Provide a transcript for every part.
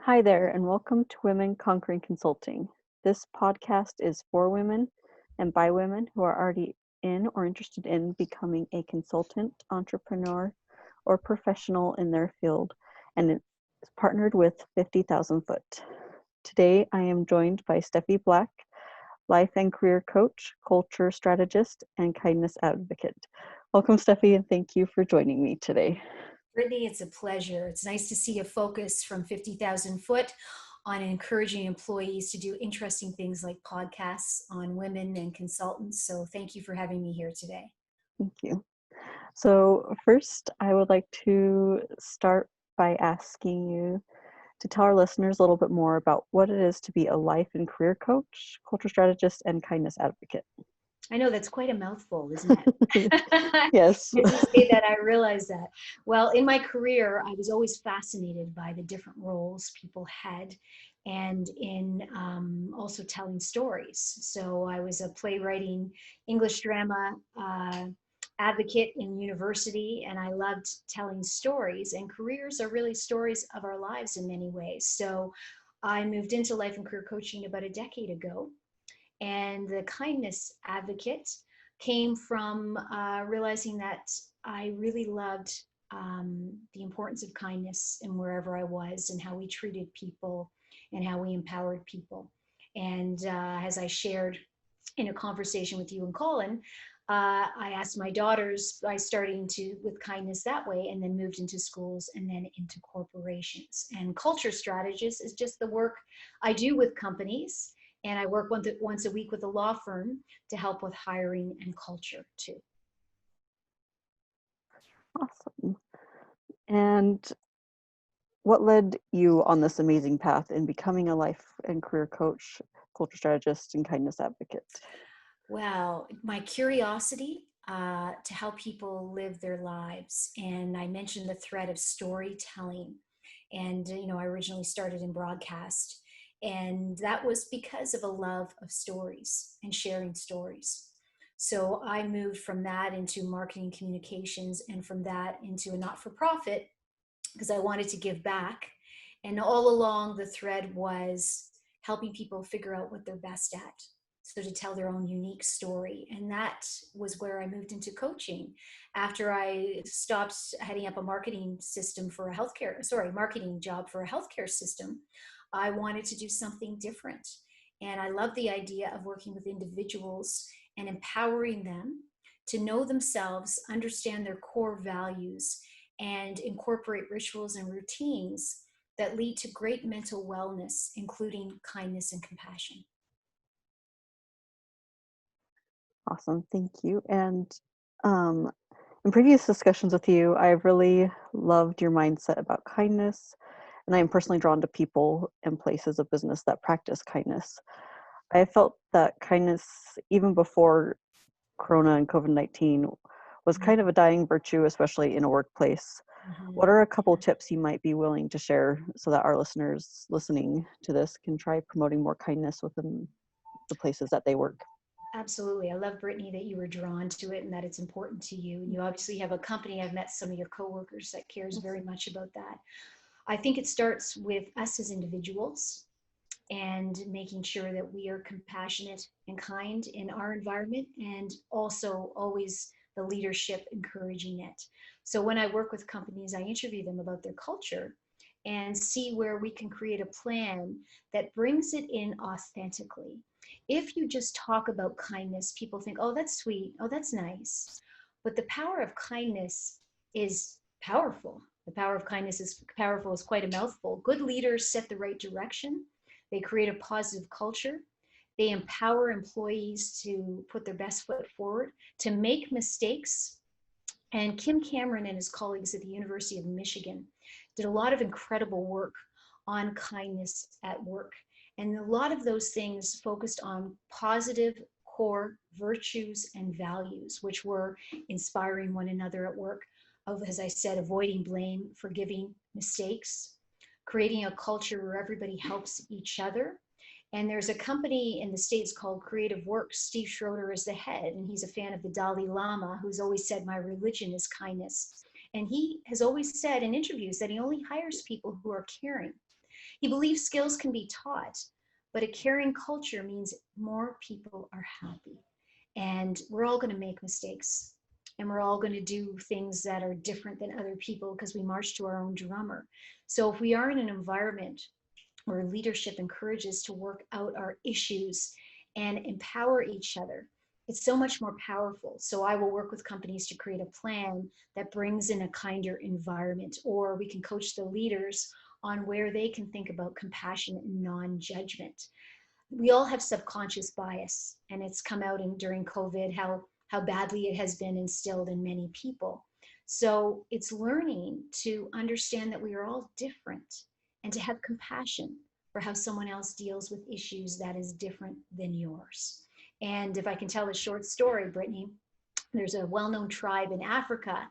Hi there, and welcome to Women Conquering Consulting. This podcast is for women and by women who are already in or interested in becoming a consultant, entrepreneur, or professional in their field, and it's partnered with 50,000 Foot. Today, I am joined by Steffi Black, life and career coach, culture strategist, and kindness advocate. Welcome, Steffi, and thank you for joining me today. Brittany, it's a pleasure. It's nice to see a focus from 50,000 Foot on encouraging employees to do interesting things like podcasts on women and consultants. So thank you for having me here today. Thank you. So, first, I would like to start by asking you to tell our listeners a little bit more about what it is to be a life and career coach, culture strategist, and kindness advocate. I know that's quite a mouthful, isn't it? Yes. As you say that, I realize that. Well, in my career, I was always fascinated by the different roles people had and in also telling stories. So I was a playwriting English drama advocate in university, and I loved telling stories. And careers are really stories of our lives in many ways. So I moved into life and career coaching about a decade ago, and the kindness advocate came from realizing that I really loved the importance of kindness in wherever I was and how we treated people and how we empowered people. And as I shared in a conversation with you and Colin, I asked my daughters by starting to with kindness that way, and then moved into schools and then into corporations. And culture strategist is just the work I do with companies, and I work once a week with a law firm to help with hiring and culture too. Awesome. And what led you on this amazing path in becoming a life and career coach, culture strategist, and kindness advocate? Well, my curiosity to help people live their lives. And I mentioned the thread of storytelling. And, I originally started in broadcast. And that was because of a love of stories and sharing stories. So I moved from that into marketing communications, and from that into a not for profit because I wanted to give back. And all along, the thread was helping people figure out what they're best at. So to tell their own unique story. And that was where I moved into coaching after I stopped heading up a marketing system for a marketing job for a healthcare system. I wanted to do something different. And I love the idea of working with individuals and empowering them to know themselves, understand their core values, and incorporate rituals and routines that lead to great mental wellness, including kindness and compassion. Awesome. Thank you. And um, in previous discussions with you, I've really loved your mindset about kindness, and I am personally drawn to people and places of business that practice kindness. I felt that kindness, even before Corona and COVID-19, was kind of a dying virtue, especially in a workplace. Mm-hmm. What are a couple tips you might be willing to share so that our listeners listening to this can try promoting more kindness within the places that they work? Absolutely. I love, Brittany, that you were drawn to it and that it's important to you. And you obviously have a company. I've met some of your coworkers that cares very much about that. I think it starts with us as individuals and making sure that we are compassionate and kind in our environment, and also always the leadership encouraging it. So when I work with companies, I interview them about their culture and see where we can create a plan that brings it in authentically. If you just talk about kindness, people think, oh, that's sweet, oh, that's nice. But the power of kindness is powerful. The power of kindness is powerful, is quite a mouthful. Good leaders set the right direction. They create a positive culture. They empower employees to put their best foot forward, to make mistakes. And Kim Cameron and his colleagues at the University of Michigan did a lot of incredible work on kindness at work. And a lot of those things focused on positive core virtues and values, which were inspiring one another at work, of, as I said, avoiding blame, forgiving mistakes, creating a culture where everybody helps each other. And there's a company in the States called Creative Works. Steve Schroeder is the head, and he's a fan of the Dalai Lama, who's always said, my religion is kindness. And he has always said in interviews that he only hires people who are caring. He believes skills can be taught, but a caring culture means more people are happy. And we're all going to make mistakes. And we're all going to do things that are different than other people because we march to our own drummer. So if we are in an environment where leadership encourages to work out our issues and empower each other, it's so much more powerful. So I will work with companies to create a plan that brings in a kinder environment, or we can coach the leaders on where they can think about compassion and non-judgment. We all have subconscious bias, and it's come out during COVID how badly it has been instilled in many people. So it's learning to understand that we are all different and to have compassion for how someone else deals with issues that is different than yours. And if I can tell a short story, Brittany, there's a well-known tribe in Africa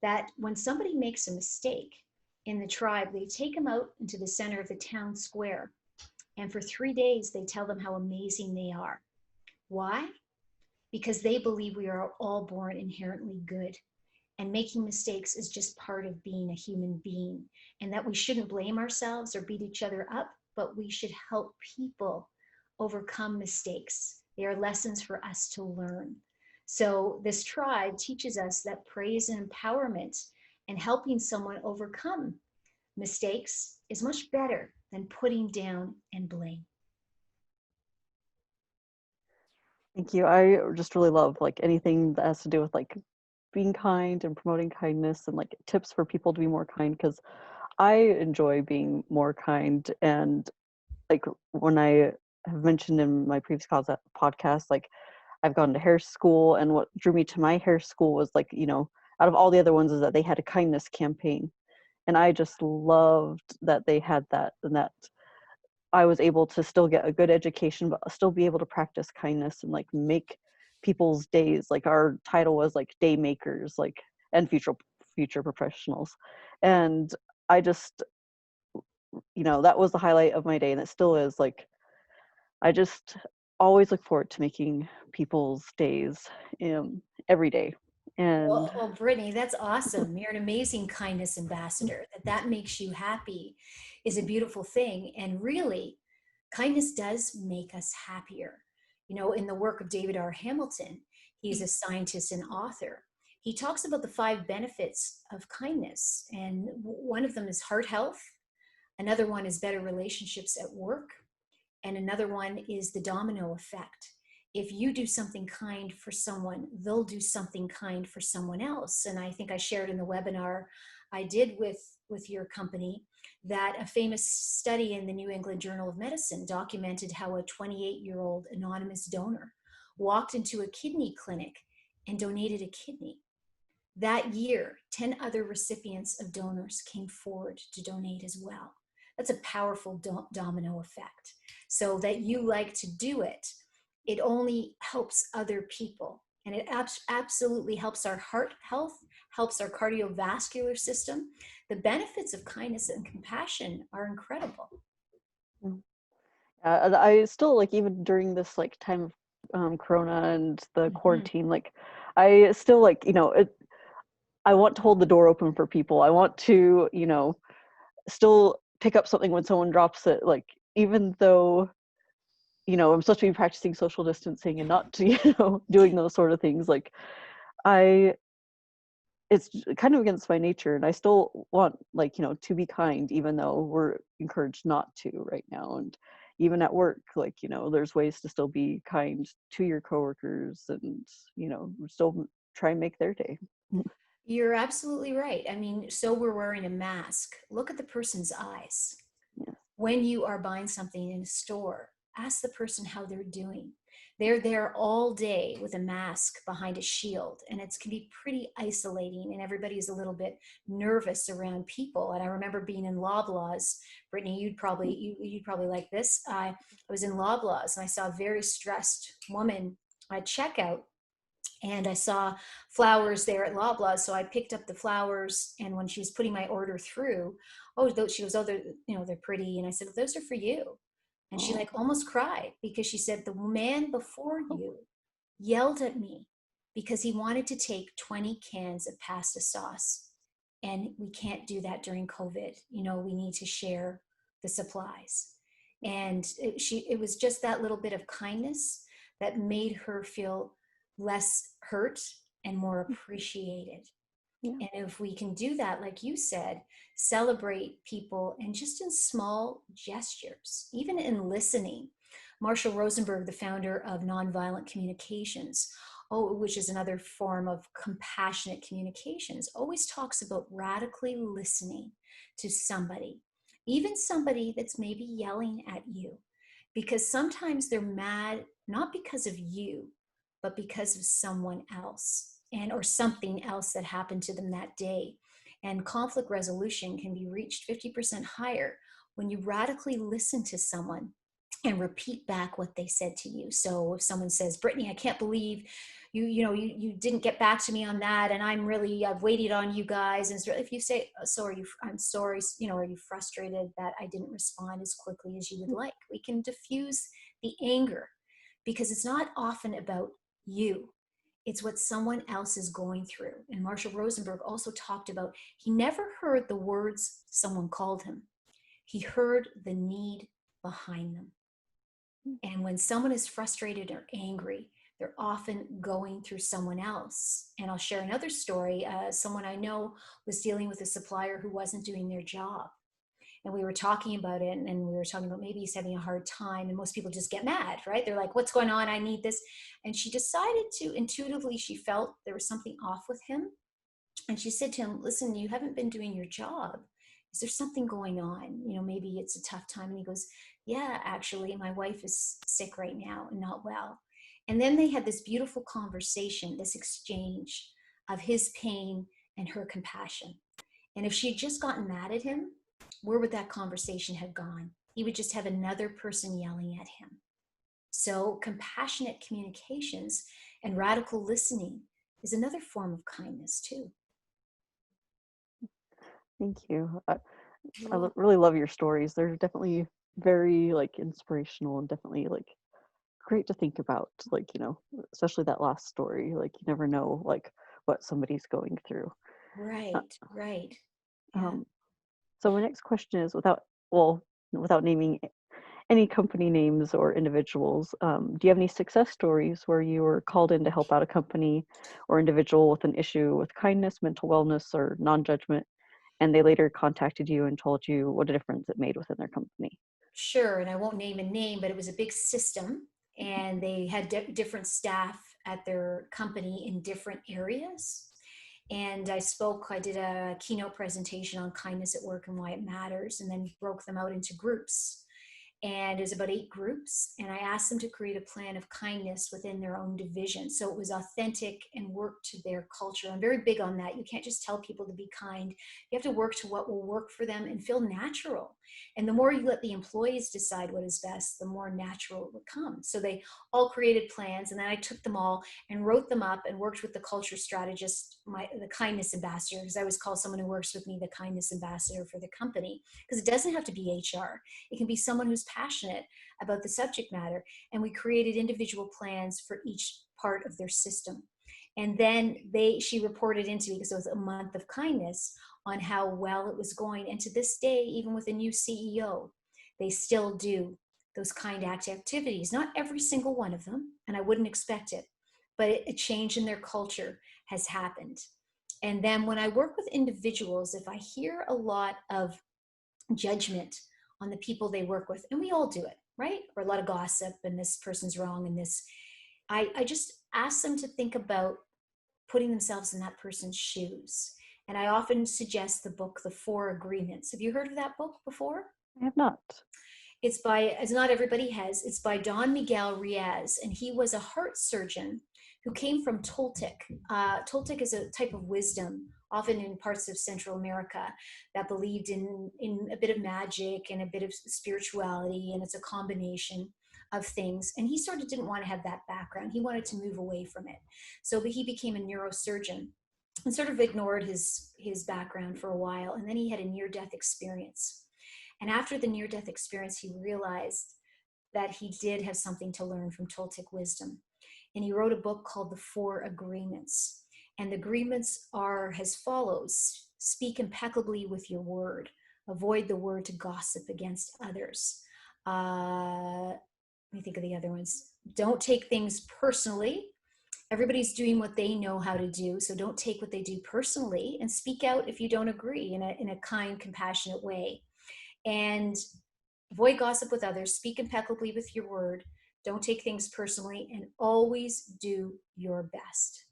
that when somebody makes a mistake in the tribe, they take them out into the center of the town square. And for 3 days, they tell them how amazing they are. Why? Because they believe we are all born inherently good. And making mistakes is just part of being a human being. And that we shouldn't blame ourselves or beat each other up, but we should help people overcome mistakes. They are lessons for us to learn. So this tribe teaches us that praise and empowerment and helping someone overcome mistakes is much better than putting down and blame. Thank you. I just really love like anything that has to do with like being kind and promoting kindness and like tips for people to be more kind, because I enjoy being more kind. And like when I have mentioned in my previous podcast, like I've gone to hair school, and what drew me to my hair school was like, out of all the other ones is that they had a kindness campaign. And I just loved that they had that, and that I was able to still get a good education, but still be able to practice kindness and like make people's days. Like our title was like day makers, like, and future professionals. And I just, that was the highlight of my day, and it still is. Like, I just always look forward to making people's days every day. And Well, Brittany, that's awesome. You're an amazing kindness ambassador. That makes you happy is a beautiful thing. And really, kindness does make us happier. In the work of David R. Hamilton, he's a scientist and author. He talks about the 5 benefits of kindness. And one of them is heart health. Another one is better relationships at work. And another one is the domino effect. If you do something kind for someone, they'll do something kind for someone else. And I think I shared in the webinar I did with your company that a famous study in the New England Journal of Medicine documented how a 28-year-old anonymous donor walked into a kidney clinic and donated a kidney. That year, 10 other recipients of donors came forward to donate as well. That's a powerful domino effect. So that you like to do it, it only helps other people. And it absolutely helps our heart health, helps our cardiovascular system. The benefits of kindness and compassion are incredible. I still, like, even during this like time of Corona and the quarantine, like I still like, I want to hold the door open for people. I want to, still pick up something when someone drops it. Like, even though, I'm supposed to be practicing social distancing and not, doing those sort of things. Like, it's kind of against my nature, and I still want, like, to be kind, even though we're encouraged not to right now. And even at work, like, there's ways to still be kind to your coworkers and, still try and make their day. You're absolutely right. I mean, so we're wearing a mask. Look at the person's eyes. Yeah. When you are buying something in a store, ask the person how they're doing. They're there all day with a mask behind a shield, and it can be pretty isolating, and everybody's a little bit nervous around people. And I remember being in Loblaws. Brittany, you'd probably like this. I was in Loblaws, and I saw a very stressed woman at checkout, and I saw flowers there at Loblaws, so I picked up the flowers. And when she was putting my order through, she goes, they're pretty. And I said, those are for you. And she like almost cried because she said, the man before you yelled at me because he wanted to take 20 cans of pasta sauce. And we can't do that during COVID. We need to share the supplies. And it was just that little bit of kindness that made her feel less hurt and more appreciated. Yeah. And if we can do that, like you said, celebrate people and just in small gestures, even in listening. Marshall Rosenberg, the founder of Nonviolent Communications, which is another form of compassionate communications, always talks about radically listening to somebody, even somebody that's maybe yelling at you, because sometimes they're mad, not because of you, but because of someone else and or something else that happened to them that day. And conflict resolution can be reached 50% higher when you radically listen to someone and repeat back what they said to you. So if someone says, Brittany, I can't believe you didn't get back to me on that, and I've waited on you guys. And if you say, I'm sorry, are you frustrated that I didn't respond as quickly as you would like? We can diffuse the anger, because it's not often about you. It's what someone else is going through. And Marshall Rosenberg also talked about, he never heard the words someone called him. He heard the need behind them. And when someone is frustrated or angry, they're often going through someone else. And I'll share another story. Someone I know was dealing with a supplier who wasn't doing their job. And we were talking about it, and we were talking about maybe he's having a hard time. And most people just get mad, right? They're like, what's going on? I need this. And she decided to, intuitively, she felt there was something off with him. And she said to him, listen, you haven't been doing your job. Is there something going on? Maybe it's a tough time. And he goes, yeah, actually, my wife is sick right now and not well. And then they had this beautiful conversation, this exchange of his pain and her compassion. And if she had just gotten mad at him, where would that conversation have gone? He would just have another person yelling at him. So compassionate communications and radical listening is another form of kindness too. Thank you. Really love your stories. They're definitely very inspirational and definitely great to think about. Especially that last story. You never know what somebody's going through. Right. Yeah. So my next question is, without naming any company names or individuals, do you have any success stories where you were called in to help out a company or individual with an issue with kindness, mental wellness, or non-judgment, and they later contacted you and told you what a difference it made within their company? Sure. And I won't name a name, but it was a big system, and they had different staff at their company in different areas. And I did a keynote presentation on kindness at work and why it matters, and then broke them out into groups. And there's about 8 groups, and I asked them to create a plan of kindness within their own division, so it was authentic and worked to their culture. I'm very big on that. You can't just tell people to be kind. You have to work to what will work for them and feel natural. And the more you let the employees decide what is best, the more natural it would come. So they all created plans, and then I took them all and wrote them up and worked with the culture strategist, the kindness ambassador, because I always call someone who works with me the kindness ambassador for the company, because it doesn't have to be HR. It can be someone who's passionate about the subject matter. And we created individual plans for each part of their system. And then she reported into me, because it was a month of kindness, on how well it was going. And to this day, even with a new CEO, they still do those kind activities. Not every single one of them, and I wouldn't expect it, but a change in their culture has happened. And then when I work with individuals, if I hear a lot of judgment on the people they work with, and we all do it, right? Or a lot of gossip, and this person's wrong, and this, I just ask them to think about putting themselves in that person's shoes. And I often suggest the book, The 4 Agreements. Have you heard of that book before? I have not. It's by, as not everybody has, it's by Don Miguel Riaz, and he was a heart surgeon who came from Toltec. Toltec is a type of wisdom, often in parts of Central America, that believed in a bit of magic and a bit of spirituality, and it's a combination of things. And he sort of didn't want to have that background. He wanted to move away from it. So he became a neurosurgeon and sort of ignored his background for a while. And then he had a near-death experience. And after the near-death experience, he realized that he did have something to learn from Toltec wisdom. And he wrote a book called The 4 Agreements. And the agreements are as follows: speak impeccably with your word, Avoid the word to gossip against others. Let me think of the other ones. Don't take things personally. Everybody's doing what they know how to do, so don't take what they do personally, and speak out if you don't agree in a kind, compassionate way. And avoid gossip with others. Speak impeccably with your word. Don't take things personally, and always do your best.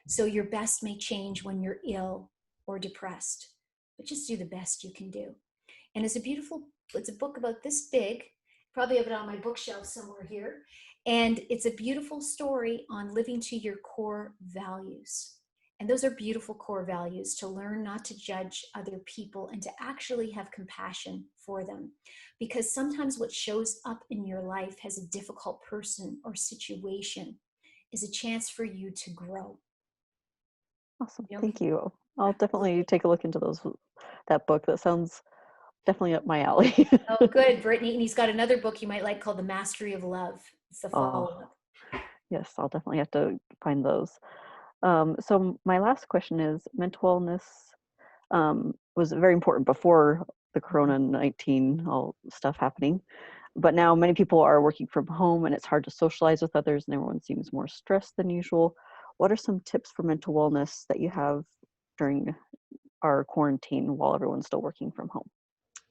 So your best may change when you're ill or depressed, but just do the best you can do. And it's a book about this big. Probably have it on my bookshelf somewhere here. And it's a beautiful story on living to your core values. And those are beautiful core values, to learn not to judge other people and to actually have compassion for them. Because sometimes what shows up in your life as a difficult person or situation is a chance for you to grow. Awesome. You know, Thank you. I'll definitely take a look into that book. That sounds definitely up my alley. oh, good, Brittany. And he's got another book you might like called The Mastery of Love. It's the Oh, follow-up. yes, I'll definitely have to find those. So my last question is, mental wellness was very important before the Corona-19 all stuff happening. But now many people are working from home and it's hard to socialize with others and everyone seems more stressed than usual. What are some tips for mental wellness that you have during our quarantine while everyone's still working from home?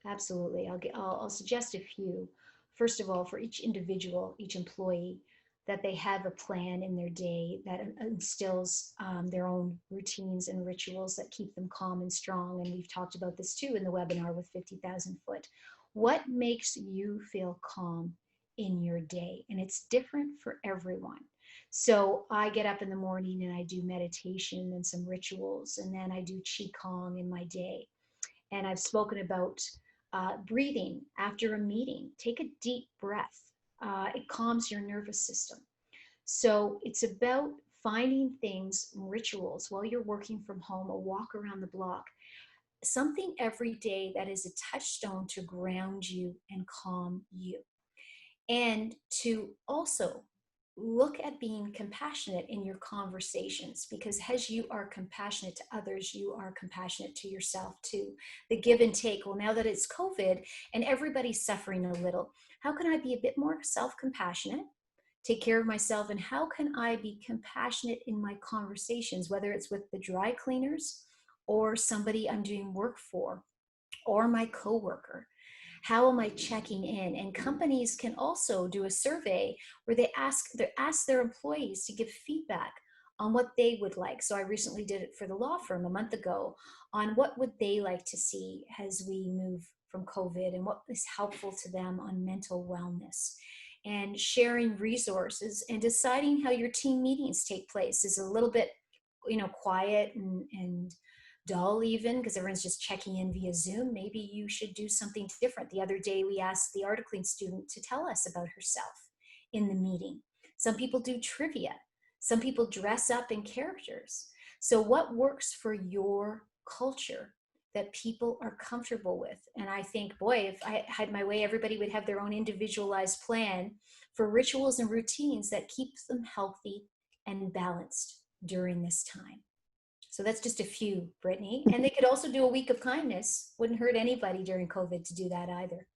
Absolutely. I'll suggest a few. First of all, for each individual, each employee, that they have a plan in their day that instills their own routines and rituals that keep them calm and strong. And we've talked about this too in the webinar with 50,000 Foot. What makes you feel calm in your day? And it's different for everyone. So I get up in the morning and I do meditation and some rituals, and then I do Qigong in my day. And I've spoken about breathing after a meeting. Take a deep breath. It calms your nervous system. So it's about finding things, rituals while you're working from home, a walk around the block, something every day that is a touchstone to ground you and calm you. And to also look at being compassionate in your conversations, because as you are compassionate to others, you are compassionate to yourself too. The give and take. Well, now that it's COVID and everybody's suffering a little, how can I be a bit more self-compassionate, take care of myself, and how can I be compassionate in my conversations, whether it's with the dry cleaners or somebody I'm doing work for or my coworker? How am I checking in? And companies can also do a survey where they ask their employees to give feedback on what they would like. So I recently did it for the law firm a month ago on what would they like to see as we move from COVID and what is helpful to them on mental wellness. And sharing resources and deciding how your team meetings take place is a little bit, quiet and dull, even because everyone's just checking in via Zoom. Maybe you should do something different. The other day we asked the articling student to tell us about herself in the meeting. Some people do trivia. Some people dress up in characters. So what works for your culture that people are comfortable with? And I think, boy, if I had my way, everybody would have their own individualized plan for rituals and routines that keeps them healthy and balanced during this time. So that's just a few, Brittany. And they could also do a week of kindness. Wouldn't hurt anybody during COVID to do that either.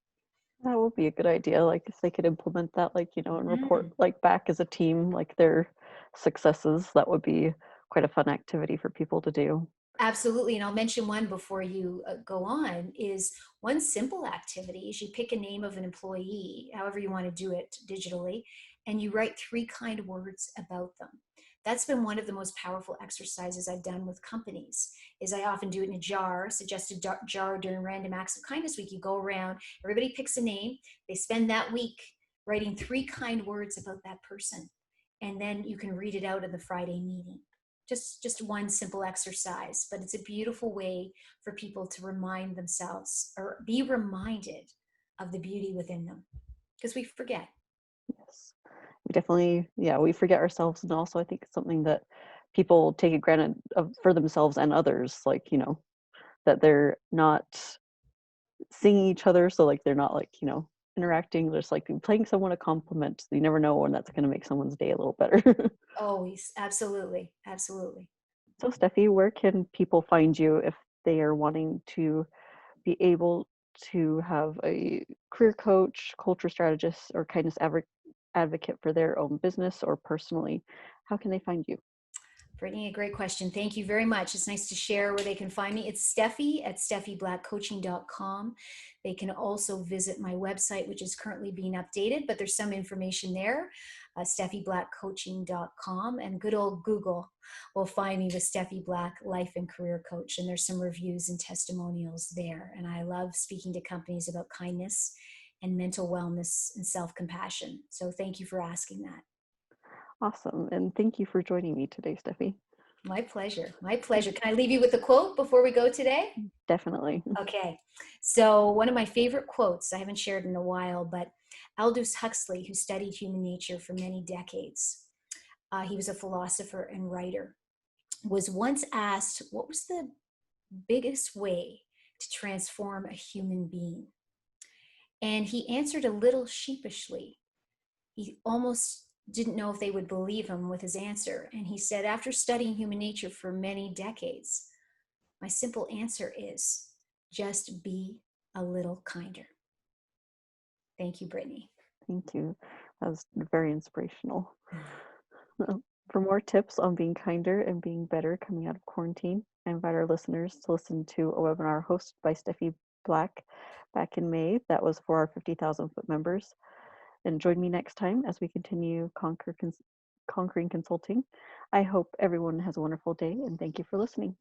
That would be a good idea. Like if they could implement that, like, and report Mm. like back as a team, like their successes, that would be quite a fun activity for people to do. Absolutely. And I'll mention one before you go on, is one simple activity is you pick a name of an employee, however you want to do it digitally, and you write 3 kind words about them. That's been one of the most powerful exercises I've done with companies. Is I often do it in a jar, suggested jar during Random Acts of Kindness Week. You go around, everybody picks a name, they spend that week writing 3 kind words about that person. And then you can read it out in the Friday meeting. Just one simple exercise, but it's a beautiful way for people to remind themselves or be reminded of the beauty within them, because we forget. Yes. We definitely, yeah, we forget ourselves. And also I think it's something that people take it granted of for themselves and others, like, that they're not seeing each other. So like, they're not like, interacting, just like paying someone a compliment. You never know when that's going to make someone's day a little better. Always. Absolutely. Absolutely. So Steffi, where can people find you if they are wanting to be able to have a career coach, culture strategist, or kindness advocate for their own business or personally, how can they find you? Brittany, a great question. Thank you very much. It's nice to share where they can find me. It's Steffi at steffiblackcoaching.com. They can also visit my website, which is currently being updated, but there's some information there, steffiblackcoaching.com. And good old Google will find me with Steffi Black, Life and Career Coach. And there's some reviews and testimonials there. And I love speaking to companies about kindness and mental wellness and self-compassion. So thank you for asking that. Awesome. And thank you for joining me today, Steffi. My pleasure. My pleasure. Can I leave you with a quote before we go today? Definitely. Okay. So one of my favorite quotes, I haven't shared in a while, but Aldous Huxley, who studied human nature for many decades, he was a philosopher and writer, was once asked, what was the biggest way to transform a human being? And he answered a little sheepishly. He almost didn't know if they would believe him with his answer. And he said, after studying human nature for many decades, my simple answer is just be a little kinder. Thank you, Brittany. Thank you. That was very inspirational. For more tips on being kinder and being better coming out of quarantine, I invite our listeners to listen to a webinar hosted by Steffi Black back in May. That was for our 50,000 foot members. And join me next time as we continue conquering consulting. I hope everyone has a wonderful day, and thank you for listening.